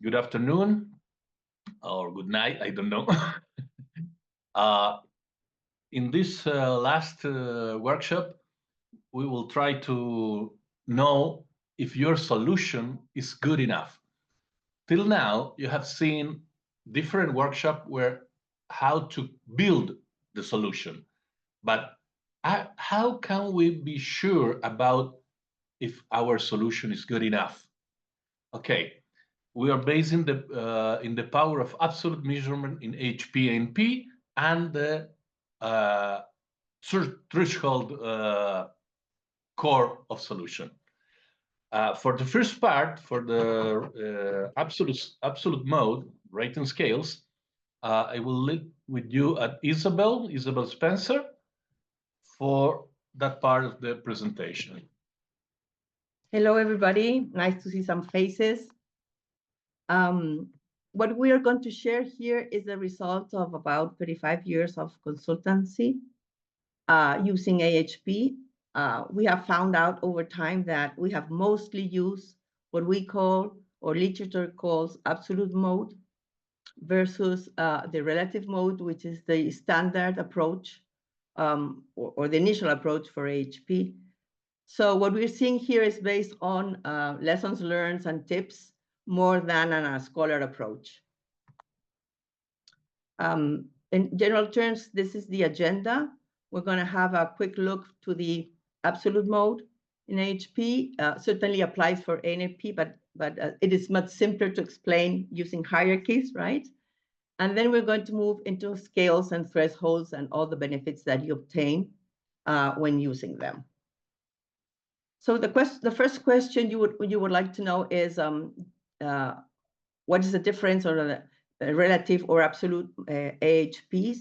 Good afternoon or good night, I don't know. uh, in this last workshop, we will try to know if your solution is good enough. Till now, you have seen different workshops where how to build the solution, but how can we be sure about if our solution is good enough? Okay, we are based in the power of absolute measurement in AHP ANP and the uh, threshold core of solution. For the first part, for the absolute mode rating scales, I will leave with you at Isabel Spencer, for that part of the presentation. Hello, everybody. Nice to see some faces. What we are going to share here is the result of about 35 years of consultancy using AHP. We have found out over time that we have mostly used what we call, or literature calls, absolute mode versus the relative mode, which is the standard approach or the initial approach for AHP. So what we're seeing here is based on lessons learned and tips more than on a scholar approach. In general terms, this is the agenda. We're going to have a quick look to the absolute mode in AHP. Certainly applies for ANP, but it is much simpler to explain using hierarchies, right? And then we're going to move into scales and thresholds and all the benefits that you obtain when using them. So the first question you would like to know is what is the difference or the relative or absolute AHPs?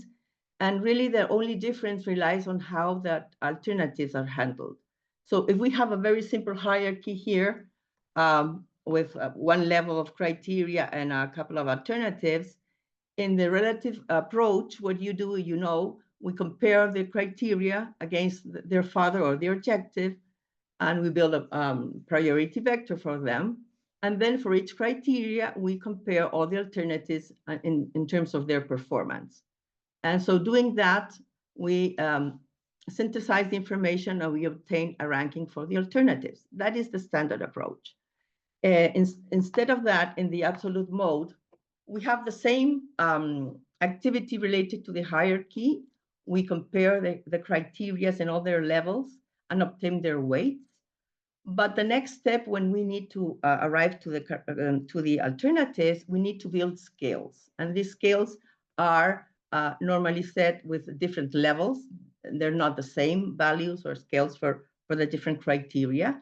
And really the only difference relies on how that alternatives are handled. So if we have a very simple hierarchy here with one level of criteria and a couple of alternatives, in the relative approach, what you do, we compare the criteria against their father or their objective, and we build a priority vector for them. And then for each criteria, we compare all the alternatives in terms of their performance. And so doing that, we synthesize the information and we obtain a ranking for the alternatives. That is the standard approach. Instead of that, in the absolute mode, we have the same activity related to the hierarchy. We compare the criteria and all their levels and obtain their weights. But the next step, when we need to arrive to the alternatives, we need to build scales. And these scales are normally set with different levels. They're not the same values or scales for the different criteria.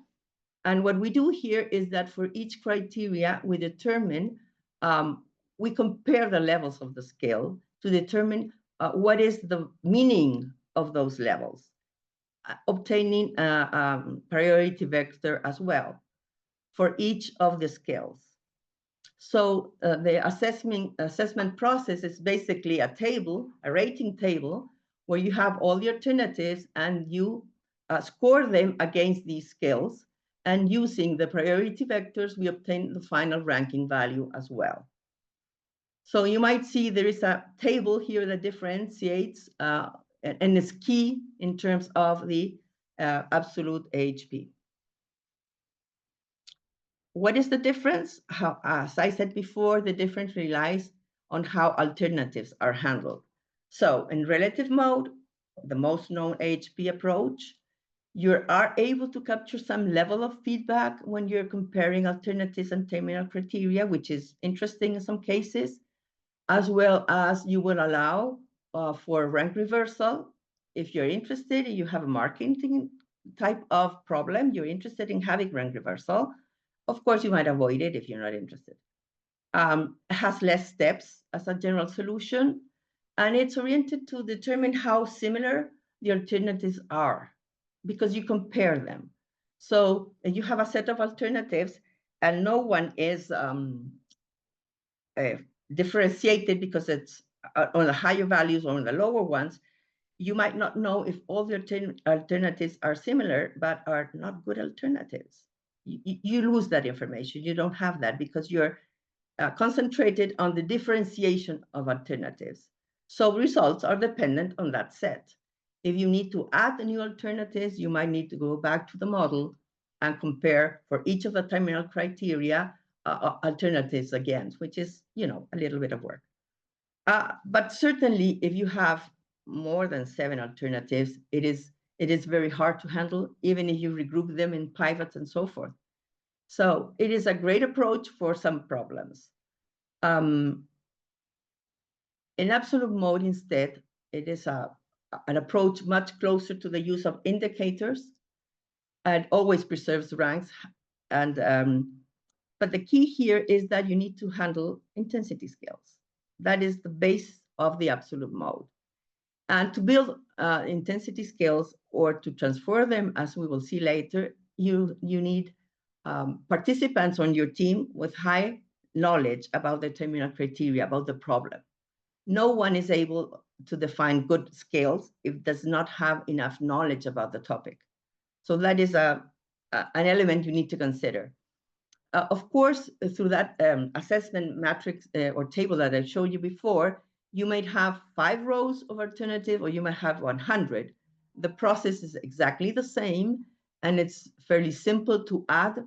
And what we do here is that for each criteria, we determine, we compare the levels of the scale to determine what is the meaning of those levels, obtaining a priority vector as well for each of the scales. So the assessment process is basically a table, a rating table, where you have all the alternatives and you score them against these scales. And using the priority vectors, we obtain the final ranking value as well. So you might see there is a table here that differentiates and is key in terms of the absolute AHP. What is the difference? As I said before, the difference relies on how alternatives are handled. So in relative mode, the most known AHP approach, you are able to capture some level of feedback when you're comparing alternatives and terminal criteria, which is interesting in some cases, as well as you will allow for rank reversal. If you're interested, you have a marketing type of problem, you're interested in having rank reversal, of course, you might avoid it if you're not interested. It has less steps as a general solution, and it's oriented to determine how similar the alternatives are, because you compare them. So you have a set of alternatives, and no one is differentiated because it's on the higher values or on the lower ones. You might not know if all the alternatives are similar, but are not good alternatives. You lose that information. You don't have that because you're concentrated on the differentiation of alternatives. So results are dependent on that set. If you need to add new alternatives, you might need to go back to the model and compare for each of the terminal criteria alternatives against, which is, a little bit of work. But certainly, if you have more than 7 alternatives, it is very hard to handle, even if you regroup them in pivots and so forth. So it is a great approach for some problems. In absolute mode, instead, it is an approach much closer to the use of indicators and always preserves ranks. But the key here is that you need to handle intensity scales. That is the base of the absolute mode. And to build intensity scales or to transfer them, as we will see later, you need participants on your team with high knowledge about the terminal criteria, about the problem. No one is able to define good scales if it does not have enough knowledge about the topic. So that is an element you need to consider. Of course, through that assessment matrix or table that I showed you before, you might have 5 rows of alternative, or you might have 100. The process is exactly the same, and it's fairly simple to add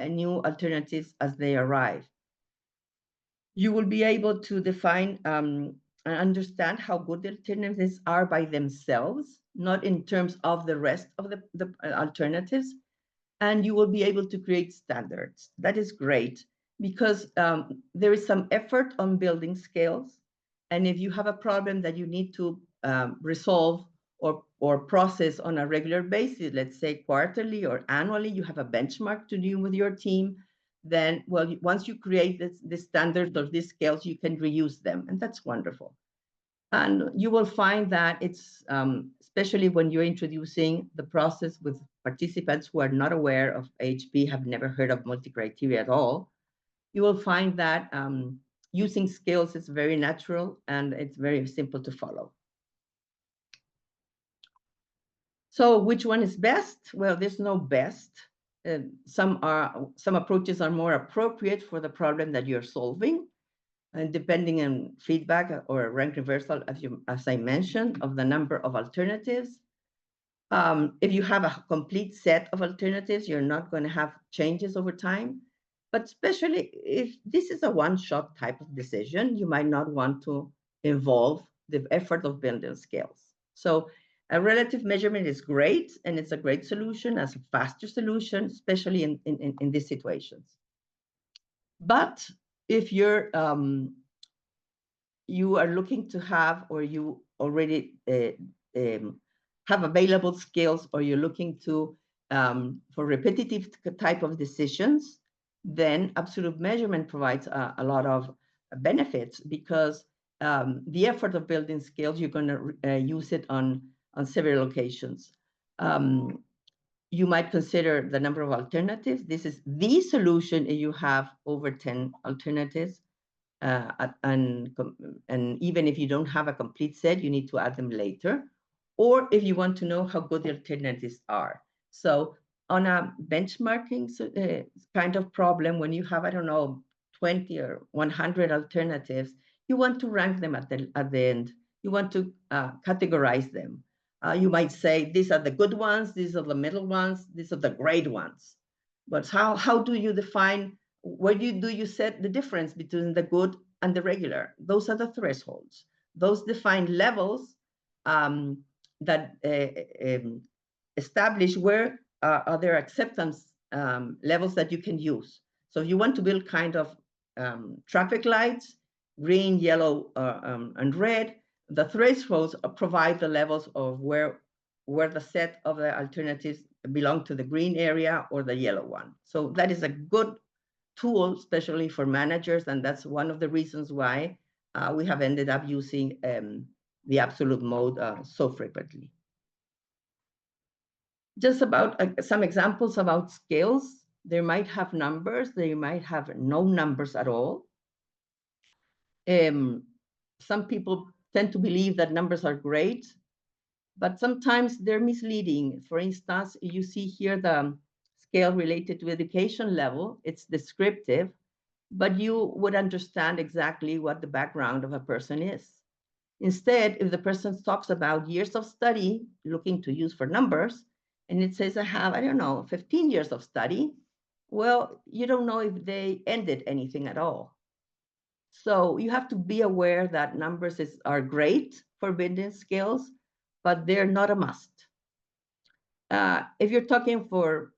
new alternatives as they arrive. You will be able to define and understand how good the alternatives are by themselves, not in terms of the rest of the alternatives. And you will be able to create standards. That is great, because there is some effort on building scales. And if you have a problem that you need to resolve or process on a regular basis, let's say quarterly or annually, you have a benchmark to do with your team, then, well, once you create this standards or these scales, you can reuse them. And that's wonderful. And you will find that it's, especially when you're introducing the process with participants who are not aware of AHP, have never heard of multi-criteria at all, you will find that using scales is very natural and it's very simple to follow. So which one is best? Well, there's no best. Some approaches are more appropriate for the problem that you're solving, and depending on feedback or a rank reversal, as I mentioned, of the number of alternatives. If you have a complete set of alternatives, you're not going to have changes over time. But especially if this is a one-shot type of decision, you might not want to involve the effort of building scales. So a relative measurement is great, and it's a great solution as a faster solution, especially in these situations. But if you are looking to have, or you already have available scales, or you're looking to for repetitive type of decisions, then absolute measurement provides a lot of benefits, because the effort of building scales, you're going to use it on several occasions. You might consider the number of alternatives. This is the solution if you have over 10 alternatives. And even if you don't have a complete set, you need to add them later. Or if you want to know how good the alternatives are. So on a benchmarking kind of problem, when you have, I don't know, 20 or 100 alternatives, you want to rank them at the end. You want to categorize them. You might say, these are the good ones, these are the middle ones, these are the great ones. But how do you define, where do you set the difference between the good and the regular? Those are the thresholds. Those define levels that establish where are there acceptance levels that you can use. So if you want to build kind of traffic lights, green, yellow, and red, the thresholds provide the levels of where the set of the alternatives belong to the green area or the yellow one. So that is a good tool, especially for managers, and that's one of the reasons why we have ended up using the absolute mode so frequently. Just about some examples about scales. They might have numbers, they might have no numbers at all. Some people tend to believe that numbers are great, but sometimes they're misleading. For instance, you see here the scale related to education level. It's descriptive, but you would understand exactly what the background of a person is. Instead, if the person talks about years of study looking to use for numbers, and it says, I have, I don't know, 15 years of study, well, you don't know if they ended anything at all. So you have to be aware that numbers are great for building skills, but they're not a must. If you're talking for,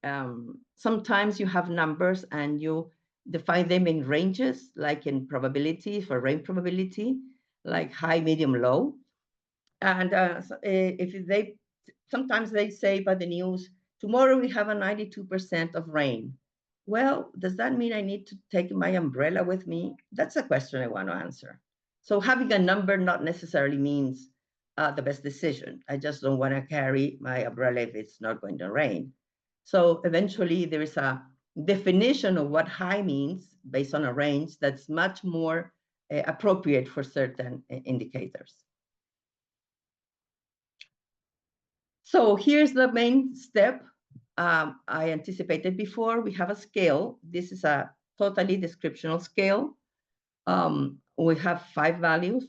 sometimes you have numbers and you define them in ranges, like in probability, for range probability, like high, medium, low. And sometimes they say by the news, tomorrow we have a 92% of rain. Well, does that mean I need to take my umbrella with me? That's a question I want to answer. So having a number not necessarily means the best decision. I just don't want to carry my umbrella if it's not going to rain. So eventually there is a definition of what high means based on a range that's much more appropriate for certain indicators. So here's the main step. I anticipated before. We have a scale. This is a totally descriptional scale. We have five levels,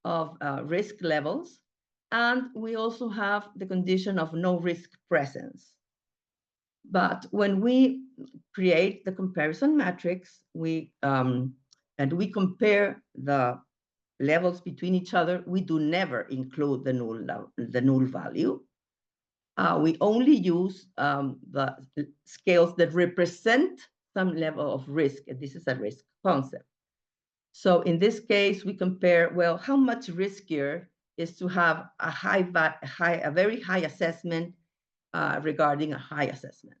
of risk levels. And we also have the condition of no risk presence. But when we create the comparison matrix, and we compare the levels between each other, we do never include the null value. We only use the scales that represent some level of risk, and this is a risk concept. So in this case, we compare, well, how much riskier is to have a very high assessment regarding a high assessment.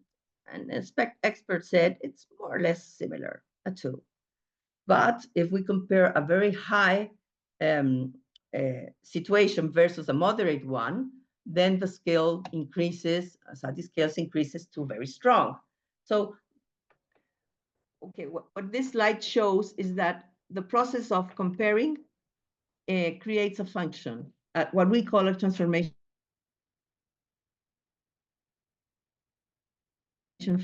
And experts said it's more or less similar to. But if we compare a very high situation versus a moderate one, then the scale increases, increases to very strong. So, okay, what this slide shows is that the process of comparing creates a function, what we call a transformation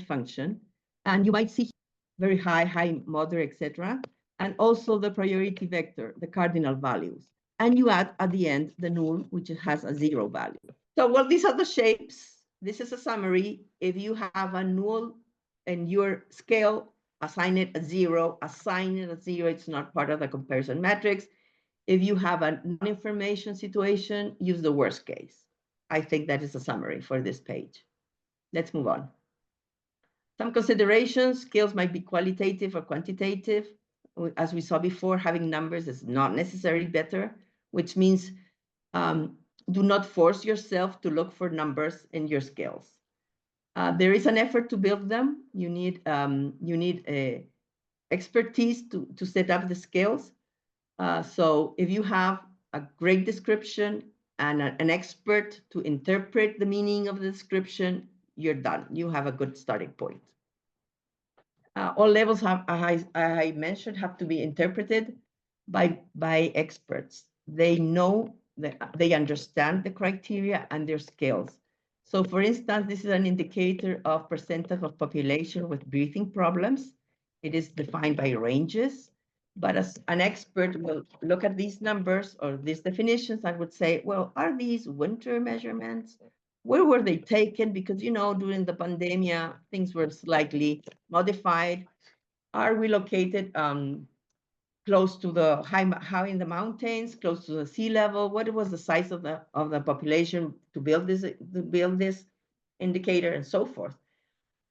function. And you might see very high, moderate, etc. And also the priority vector, the cardinal values. And you add at the end the null, which has a 0 value. So, well, these are the shapes. This is a summary. If you have a null in your scale, assign it a 0, it's not part of the comparison matrix. If you have a non-information situation, use the worst case. I think that is a summary for this page. Let's move on. Some considerations, scales might be qualitative or quantitative. As we saw before, having numbers is not necessarily better, which means do not force yourself to look for numbers in your scales. There is an effort to build them. You need expertise to set up the scales. So if you have a great description and an expert to interpret the meaning of the description, you're done. You have a good starting point. All levels have, I mentioned, have to be interpreted by experts. They know that they understand the criteria and their scales. So for instance, this is an indicator of percentage of population with breathing problems. It is defined by ranges, but as an expert will look at these numbers or these definitions and would say, well, are these winter measurements? Where were they taken? Because, you know, during the pandemic, things were slightly modified. Are we located close to the high in the mountains, close to the sea level? What was the size of the population to build this indicator, and so forth?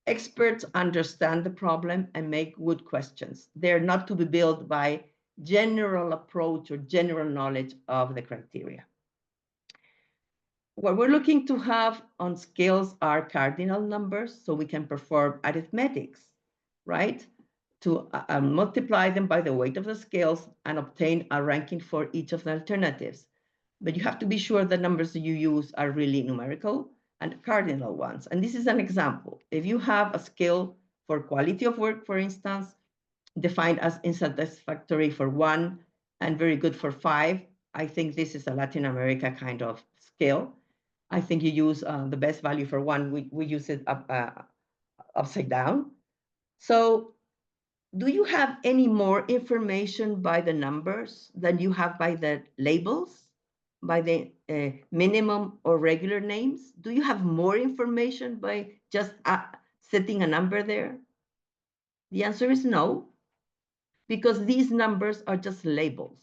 Experts understand the problem and make good questions. They're not to be built by general approach or general knowledge of the criteria. What we're looking to have on scales are cardinal numbers, so we can perform arithmetics, right? To multiply them by the weight of the scales and obtain a ranking for each of the alternatives. But you have to be sure the numbers that you use are really numerical and cardinal ones. And this is an example. If you have a scale for quality of work, for instance, defined as unsatisfactory for 1 and very good for 5, I think this is a Latin America kind of scale. I think you use the best value for 1. We use it upside down. So do you have any more information by the numbers than you have by the labels, by the minimum or regular names? Do you have more information by just setting a number there? The answer is no, because these numbers are just labels.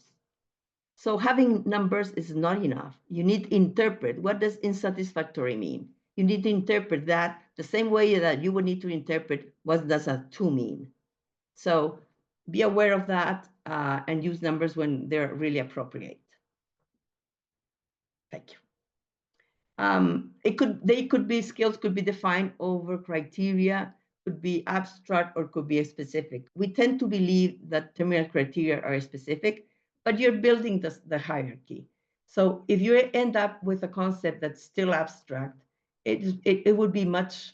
So having numbers is not enough. You need to interpret. What does insatisfactory mean? You need to interpret that the same way that you would need to interpret what does a 2 mean. So be aware of that and use numbers when they're really appropriate. Thank you. Scales could be defined over criteria, could be abstract, or could be specific. We tend to believe that terminal criteria are specific, but you're building the hierarchy. So if you end up with a concept that's still abstract, it would be much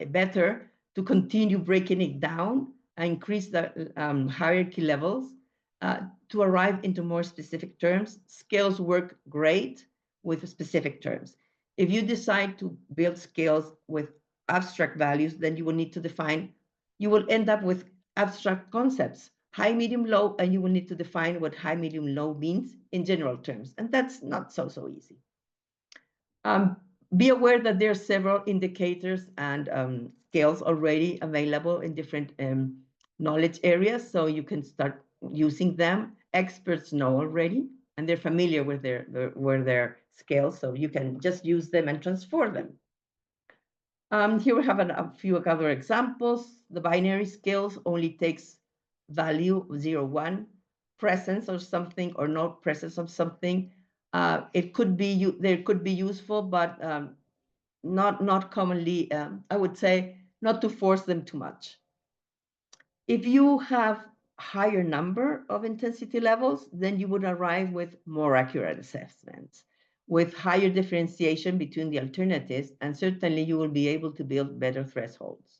better to continue breaking it down and increase the hierarchy levels to arrive into more specific terms. Scales work great with specific terms. If you decide to build scales with abstract values, then you will need to define, you will end up with abstract concepts, high, medium, low, and you will need to define what high, medium, low means in general terms. And that's not so easy. Be aware that there are several indicators and scales already available in different knowledge areas, so you can start using them. Experts know already, and they're familiar with their scales, so you can just use them and transform them. Here we have a few other examples. The binary scales only takes value 0, 1, presence or something or not presence of something. It could be useful, but not commonly. I would say not to force them too much. If you have higher number of intensity levels, then you would arrive with more accurate assessments, with higher differentiation between the alternatives, and certainly you will be able to build better thresholds.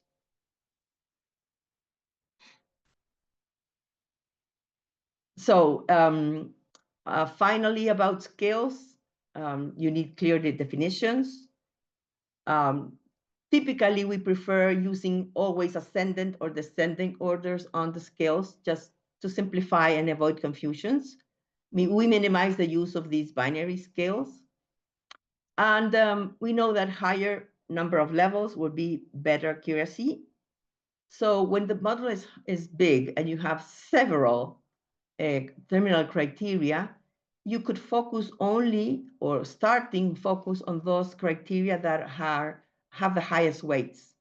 So finally, about scales, you need clear definitions. Typically, we prefer using always ascendant or descending orders on the scales just to simplify and avoid confusions. We minimize the use of these binary scales. And we know that higher number of levels would be better accuracy. So when the model is big and you have several terminal criteria, you could focus only or focus on those criteria that have the highest weights.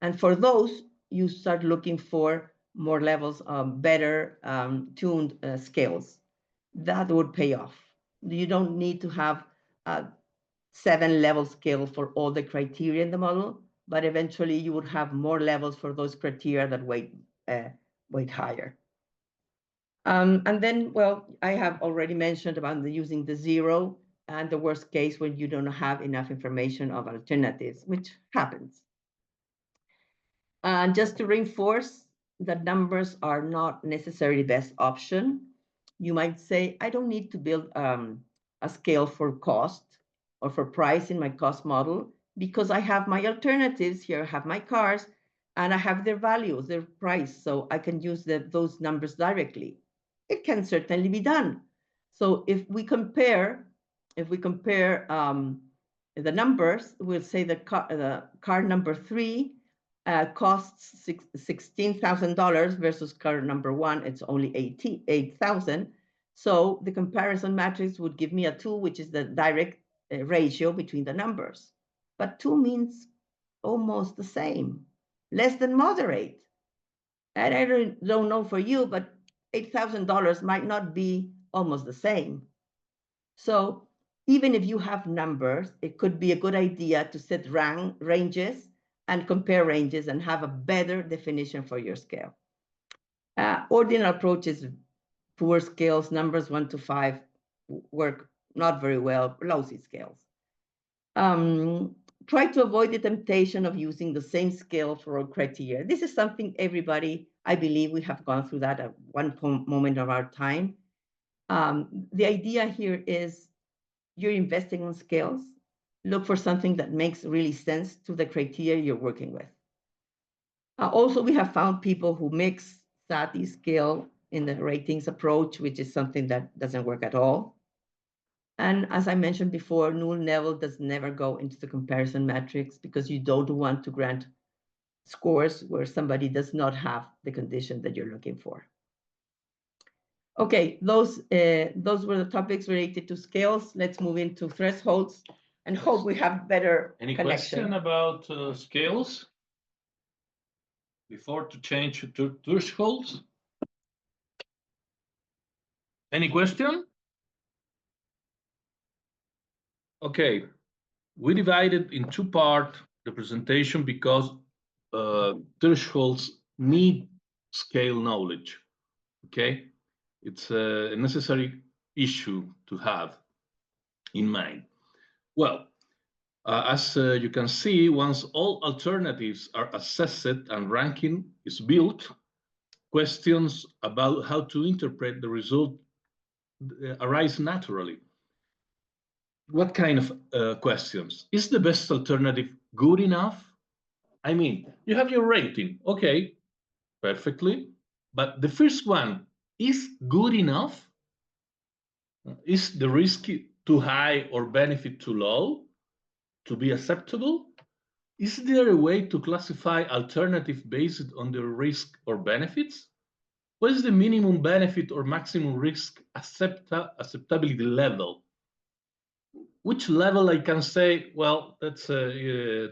And for those, you start looking for more levels of better tuned scales. That would pay off. You don't need to have a 7-level scale for all the criteria in the model, but eventually you would have more levels for those criteria that weight higher. And then, well, I have already mentioned about using the 0 and the worst case when you don't have enough information of alternatives, which happens. And just to reinforce that numbers are not necessarily the best option, you might say, I don't need to build a scale for cost or for price in my cost model because I have my alternatives here, I have my cars, and I have their values, their price, so I can use those numbers directly. It can certainly be done. So if we compare the numbers, we'll say the car number 3 costs $16,000 versus car number 1, it's only $8,000. So the comparison matrix would give me a 2, which is the direct ratio between the numbers. But 2 means almost the same, less than moderate. And I don't know for you, but $8,000 might not be almost the same. So even if you have numbers, it could be a good idea to set ranges and compare ranges and have a better definition for your scale. Ordinal approaches, poor scales, numbers 1 to 5 work not very well, lousy scales. Try to avoid the temptation of using the same scale for all criteria. This is something everybody, I believe we have gone through that at one moment of our time. The idea here is you're investing on scales. Look for something that makes really sense to the criteria you're working with. Also, we have found people who mix SATI scale in the ratings approach, which is something that doesn't work at all. And as I mentioned before, null level does never go into the comparison matrix because you don't want to grant scores where somebody does not have the condition that you're looking for. Okay, those were the topics related to scales. Let's move into thresholds and hope we have better Any connection. question about scales before to change to thresholds? Any question? Okay, we divided in two parts the presentation because thresholds need scale knowledge. Okay, it's a necessary issue to have in mind. Well, as you can see, once all alternatives are assessed and ranking is built, questions about how to interpret the result arise naturally. What kind of questions? Is the best alternative good enough? I mean, you have your rating, okay, perfectly, but the first one is good enough? Is the risk too high or benefit too low to be acceptable? Is there a way to classify alternative based on the risk or benefits? What is the minimum benefit or maximum risk acceptability level? Which level I can say, well, that's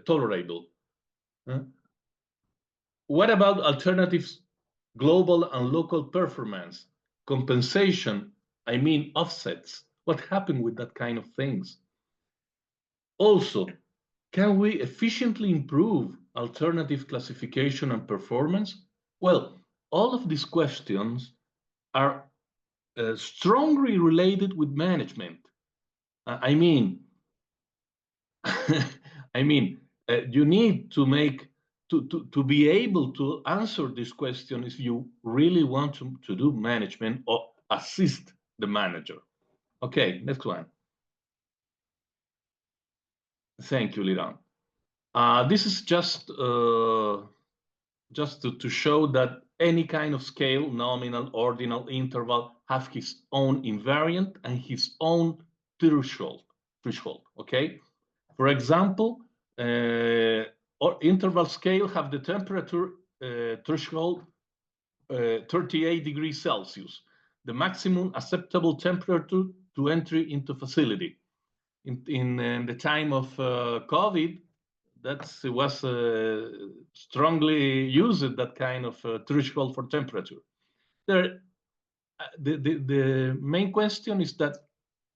tolerable? What about alternatives, global and local performance, compensation, I mean offsets? What happened with that kind of things? Also, can we efficiently improve alternative classification and performance? Well, all of these questions are strongly related with management. I mean, you need to make to be able to answer this question if you really want to do management or assist the manager. Okay, next one. Thank you, Liran. This is just to show that any kind of scale, nominal, ordinal, interval, have his own invariant and his own threshold. Okay. For example, or interval scale have the temperature threshold 38 degrees Celsius, the maximum acceptable temperature to entry into facility. In the time of COVID, that was strongly used, that kind of threshold for temperature. The main question is that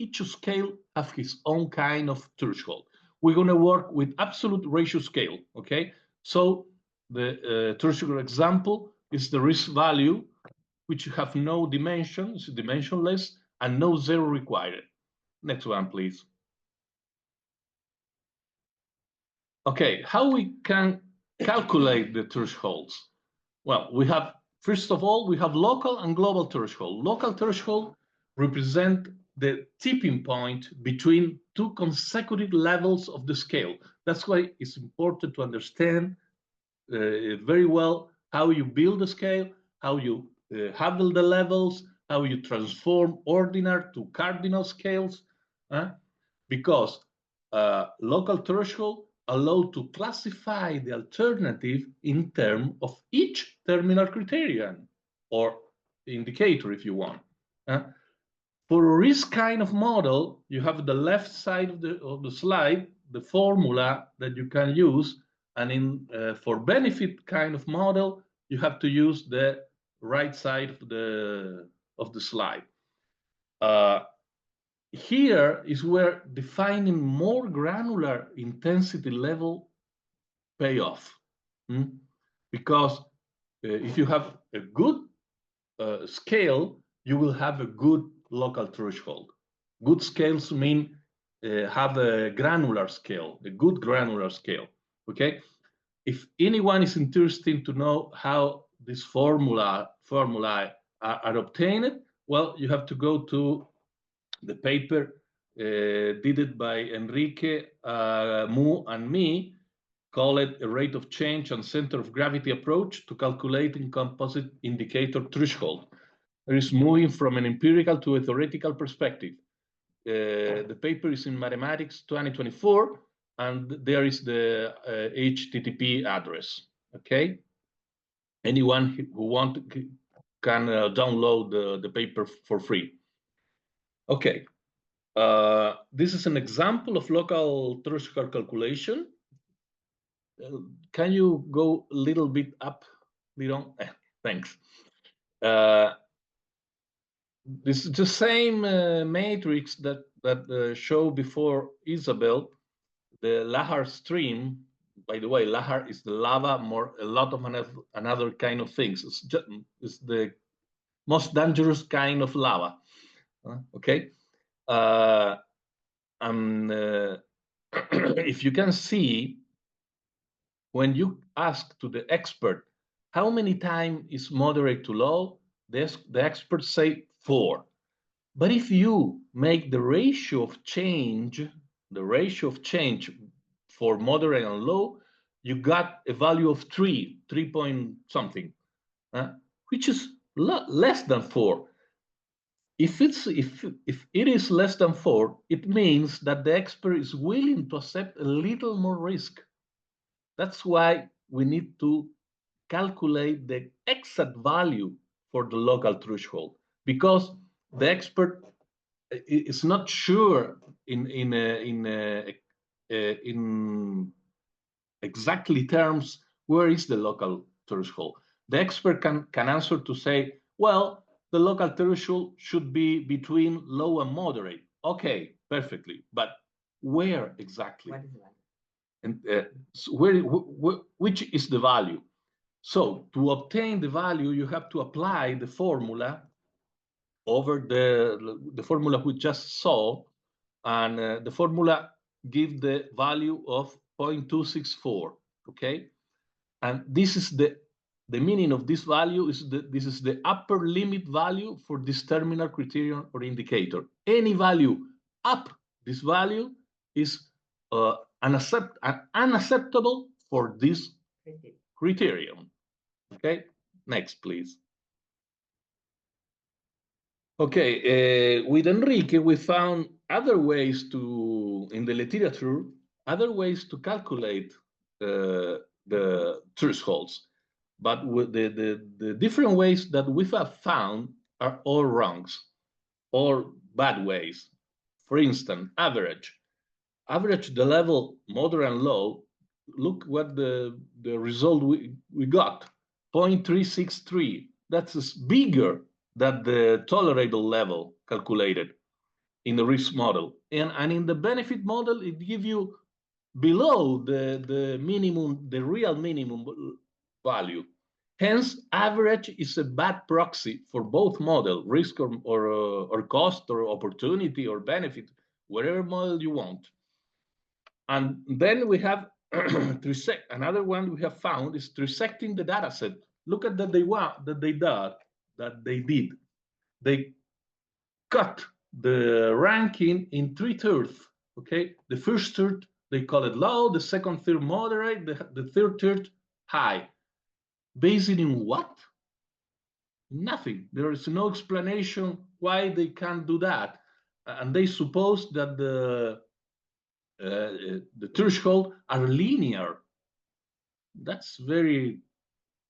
each scale has its own kind of threshold. We're going to work with absolute ratio scale, okay? So the threshold example is the risk value, which have no dimension, it's dimensionless, and no zero required. Next one, please. Okay, how we can calculate the thresholds? Well, we have, first of all, we have local and global threshold. Local threshold represent the tipping point between two consecutive levels of the scale. That's why it's important to understand very well how you build the scale, how you handle the levels, how you transform ordinal to cardinal scales, because local threshold allow to classify the alternative in terms of each terminal criterion or indicator, if you want. For this kind of model, you have the left side of the slide, the formula that you can use, and for benefit kind of model, you have to use the right side of the slide. Here is where defining more granular intensity level pay off, because if you have a good scale, you will have a good local threshold. Good scales mean have a granular scale, a good granular scale. Okay, if anyone is interested to know how this formulae are obtained, well, you have to go to the paper did it by Enrique, Mu, and me, call it a rate of change and center of gravity approach to calculating composite indicator threshold. There is moving from an empirical to a theoretical perspective. The paper is in Mathematics 2024, and there is the HTTP address. Okay, anyone who wants can download the paper for free. Okay, this is an example of local threshold calculation. Can you go a little bit up, Liron? Thanks. This is the same matrix that showed before Isabel, the lahar stream. By the way, lahar is the lava, a lot of another kind of things. It's the most dangerous kind of lava. Okay. If you can see, when you ask to the expert, how many times is moderate to low, the experts say 4. But if you make the ratio of change for moderate and low, you got a value of 3 point something, which is less than 4. If it is less than 4, it means that the expert is willing to accept a little more risk. That's why we need to calculate the exact value for the local threshold, because the expert is not sure in exactly terms where is the local threshold. The expert can answer to say, well, the local threshold should be between low and moderate. Okay, perfectly, but where exactly? What is the value? And so which is the value? So to obtain the value, you have to apply the formula over the formula we just saw, and the formula gives the value of 0.264. Okay, and this is the meaning of this value is this is the upper limit value for this terminal criterion or indicator. Any value up this value is unacceptable for this criterion. Okay, next, please. Okay, with Enrique, we found other ways in the literature, other ways to calculate the thresholds. But with the different ways that we have found are all wrongs, all bad ways. For instance, average the level moderate and low. Look what the result we got, 0.363. That's bigger than the tolerable level calculated in the risk model. And in the benefit model, it gives you below the minimum, the real minimum value. Hence, average is a bad proxy for both model, risk or cost or opportunity or benefit, whatever model you want. And then we have another one we have found is trisecting the data set. Look at that they did. They cut the ranking in 3/3. Okay, the first third they call it low, the second third moderate, the third third high. Based in what? Nothing. There is no explanation why they can't do that, and they suppose that the threshold are linear. That's very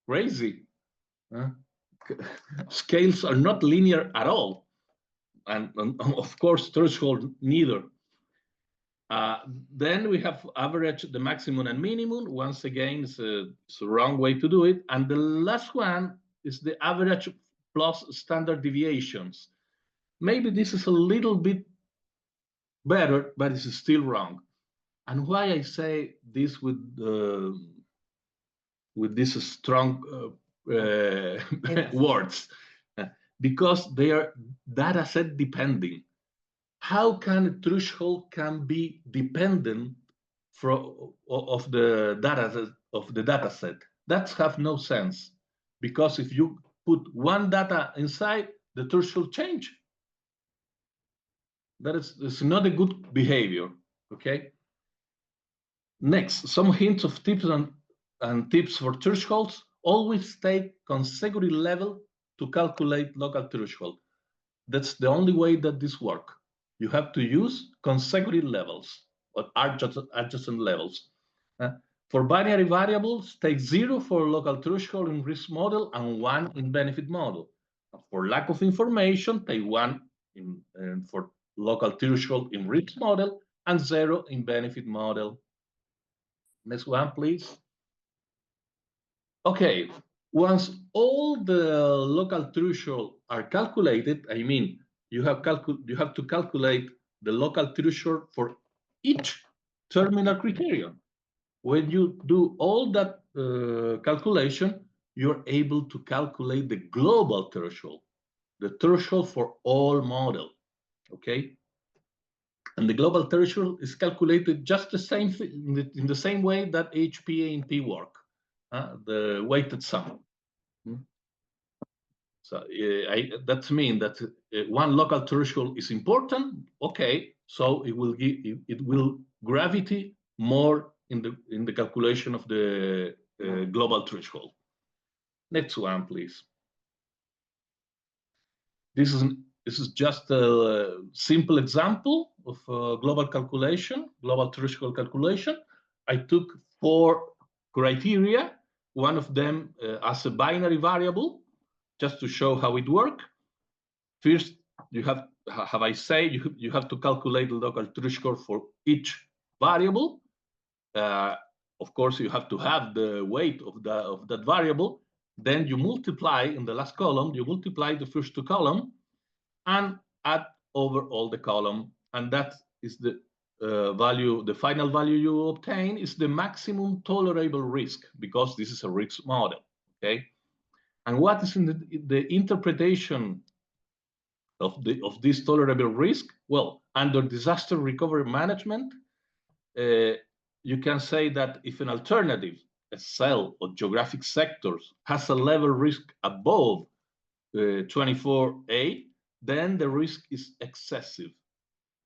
crazy. Scales are not linear at all, and of course threshold neither. Then we have average, the maximum and minimum. Once again, it's a wrong way to do it. And the last one is the average plus standard deviations. Maybe this is a little bit better, but it's still wrong. And why I say this with these strong words? Because they are data set depending. How can a threshold can be dependent of the data set? That have no sense, because if you put one data inside, the threshold change. That is not a good behavior. Okay. Next, some hints of tips and tips for thresholds. Always take consecutive level to calculate local threshold. That's the only way that this works. You have to use consecutive levels or adjacent levels. For binary variables, take 0 for local threshold in risk model and 1 in benefit model. For lack of information, take 1 for local threshold in risk model and 0 in benefit model. Next one, please. Okay, once all the local threshold are calculated, I mean, you have to calculate the local threshold for each terminal criterion. When you do all that calculation, you're able to calculate the global threshold, the threshold for all model, okay? And the global threshold is calculated just the same in the same way that AHP ANP work, the weighted sum. So that means that one local threshold is important. Okay, so it will gravity more in the calculation of the global threshold. Next one, please. This is just a simple example of global threshold calculation. I took 4 criteria, one of them as a binary variable, just to show how it works. First, you have to calculate the local threshold for each variable. Of course, you have to have the weight of that variable. Then you multiply in the last column, you multiply the first 2 columns and add over all the column. And that is the value, the final value you obtain is the maximum tolerable risk, because this is a risk model, okay? And what is in the interpretation of this tolerable risk? Well, under disaster recovery management, you can say that if an alternative, a cell or geographic sectors, has a level risk above 24A, then the risk is excessive,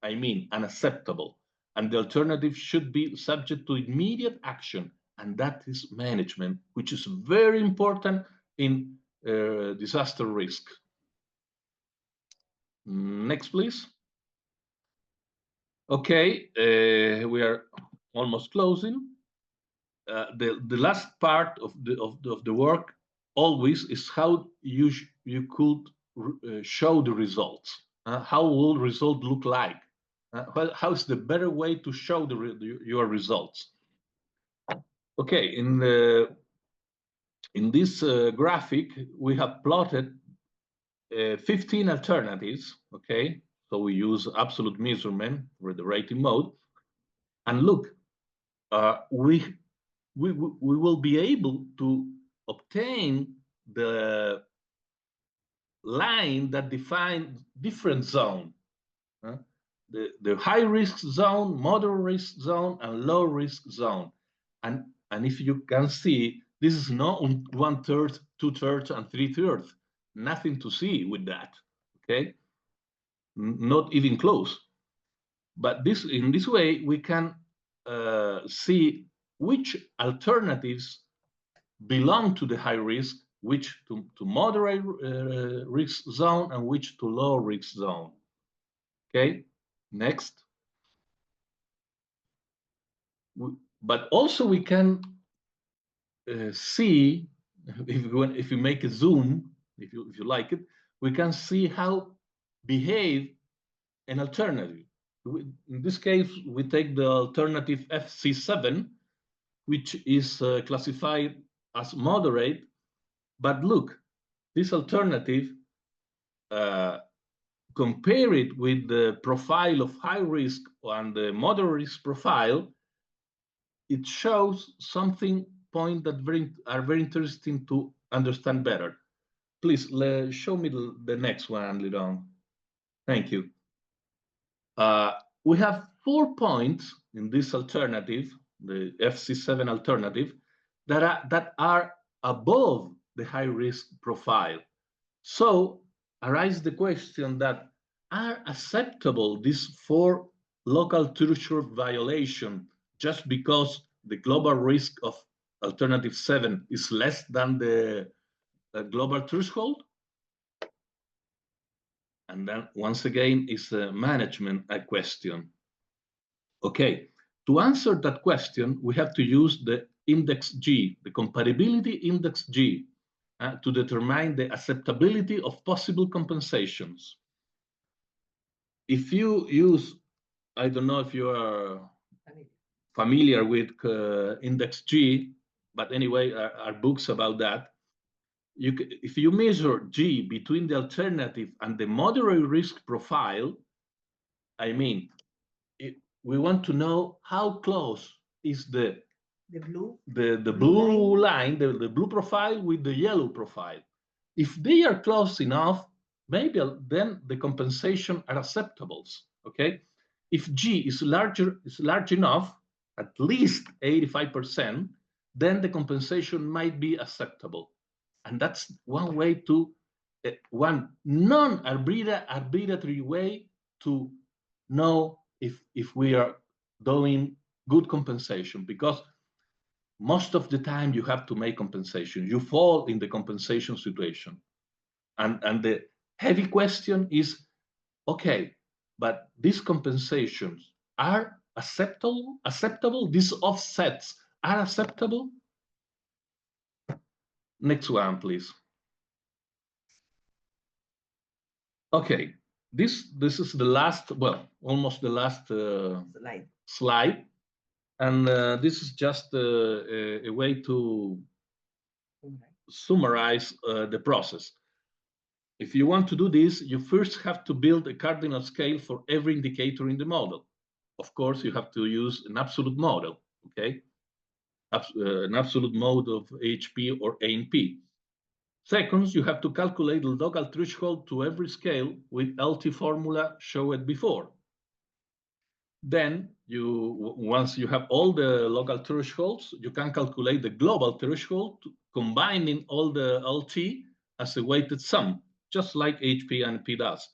I mean unacceptable, and the alternative should be subject to immediate action, and that is management, which is very important in disaster risk. Next, please. Okay, we are almost closing. The last part of the work always is how you could show the results. How will result look like? How is the better way to show your results? Okay, in this graphic we have plotted 15 alternatives. Okay, so we use absolute measurement for the rating mode, and look, we will be able to obtain the line that defines different zone, the high risk zone, moderate risk zone, and low risk zone. And if you can see, this is not 1/3, 2/3, and 3/3. Nothing to see with that, okay? Not even close. But in this way, we can see which alternatives belong to the high risk, which to moderate risk zone, and which to low risk zone. Okay, next. But also we can see, if you make a zoom, if you like it, we can see how behave an alternative. In this case, we take the alternative FC7, which is classified as moderate. But look, this alternative, compare it with the profile of high risk and the moderate risk profile, it shows something point that are very interesting to understand better. Please show me the next one, Lidon. Thank you. We have 4 points in this alternative, the FC7 alternative, that are above the high risk profile. So arises the question that are acceptable these 4 local threshold violation just because the global risk of alternative 7 is less than the global threshold? And then once again, is a management question. Okay, to answer that question, we have to use the index G, the compatibility index G, to determine the acceptability of possible compensations. If you use, I don't know if you are familiar with index G, but anyway, are books about that. If you measure G between the alternative and the moderate risk profile, I mean, we want to know how close is the blue line, the blue profile with the yellow profile. If they are close enough, maybe then the compensation are acceptable. Okay, if G is large enough, at least 85%, then the compensation might be acceptable. And that's one way to, one non-arbitrary way to know if we are doing good compensation, because most of the time you have to make compensation. You fall in the compensation situation. And the heavy question is, okay, but these compensations are acceptable? These offsets are acceptable? Next one, please. Okay, this is the last, well, almost the last slide. And this is just a way to summarize the process. If you want to do this, you first have to build a cardinal scale for every indicator in the model. Of course, you have to use an absolute model, okay? An absolute mode of AHP or ANP. Second, you have to calculate the local threshold to every scale with LT formula showed before. Then, once you have all the local thresholds, you can calculate the global threshold, combining all the LT as a weighted sum, just like AHP and ANP does.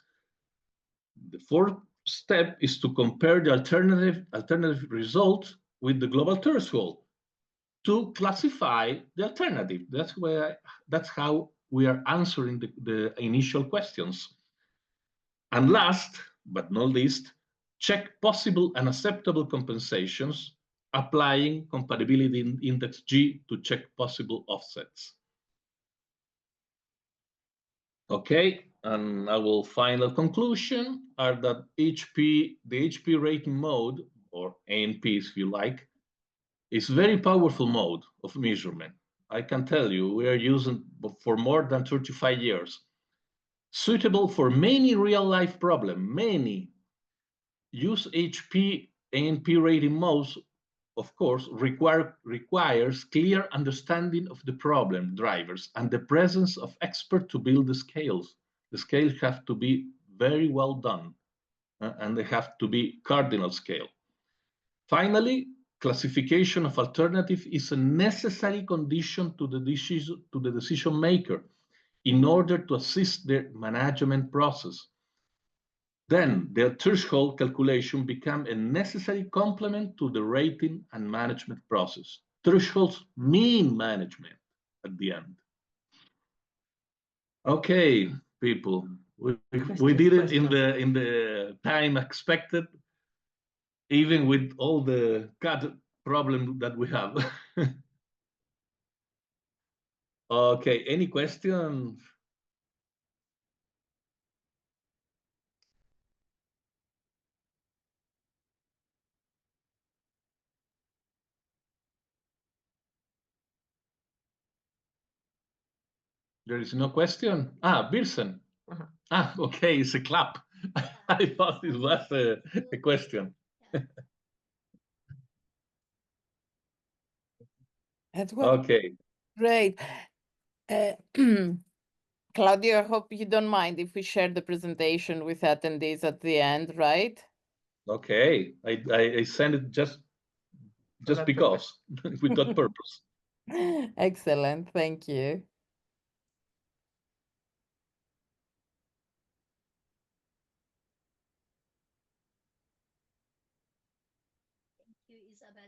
The fourth step is to compare the alternative result with the global threshold to classify the alternative. That's how we are answering the initial questions. And last but not least, check possible and acceptable compensations, applying compatibility index G to check possible offsets. Okay, and our final conclusion are that the AHP rating mode, or ANP if you like, is very powerful mode of measurement. I can tell you, we are using for more than 35 years. Suitable for many real-life problems, many. Use AHP ANP rating modes, of course, requires clear understanding of the problem drivers and the presence of experts to build the scales. The scales have to be very well done, and they have to be cardinal scale. Finally, classification of alternative is a necessary condition to the decision maker in order to assist their management process. Then the threshold calculation becomes a necessary complement to the rating and management process. Thresholds mean management at the end. Okay, people, we did it in the time expected, even with all the cut problem that we have. Okay, any questions? There is no question? Ah, Birsen. Ah, okay, it's a clap. I thought it was a question. That was okay. Great. Claudio, I hope you don't mind if we share the presentation with attendees at the end, right? Okay, I send it just because, with that purpose. Excellent, thank you. Thank you, Isabel.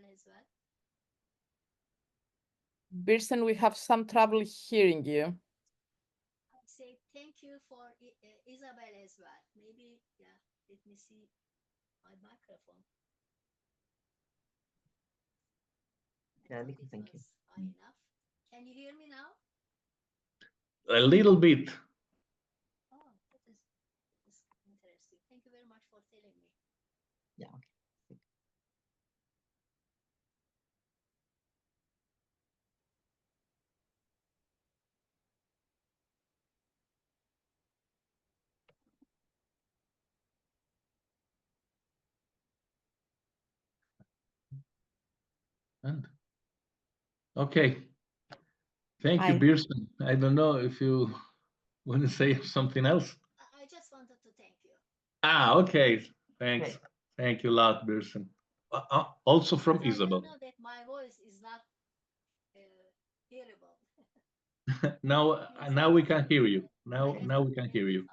Birsen, we have some trouble hearing you. I say thank you for Isabel as well. Maybe, yeah, let me see my microphone. Yeah, we can thank you. High enough. Can you hear me now? A little bit. Oh, that is interesting. Thank you very much for telling me. Yeah, okay. And okay. Thank you, Hi. Birsen. I don't know if you want to say something else. I just wanted to thank you. Ah, okay. Thanks. Great. Thank you a lot, Birsen. Also from Because Isabel. I know that my voice is not hearable. Now we can hear you. Now we can hear you.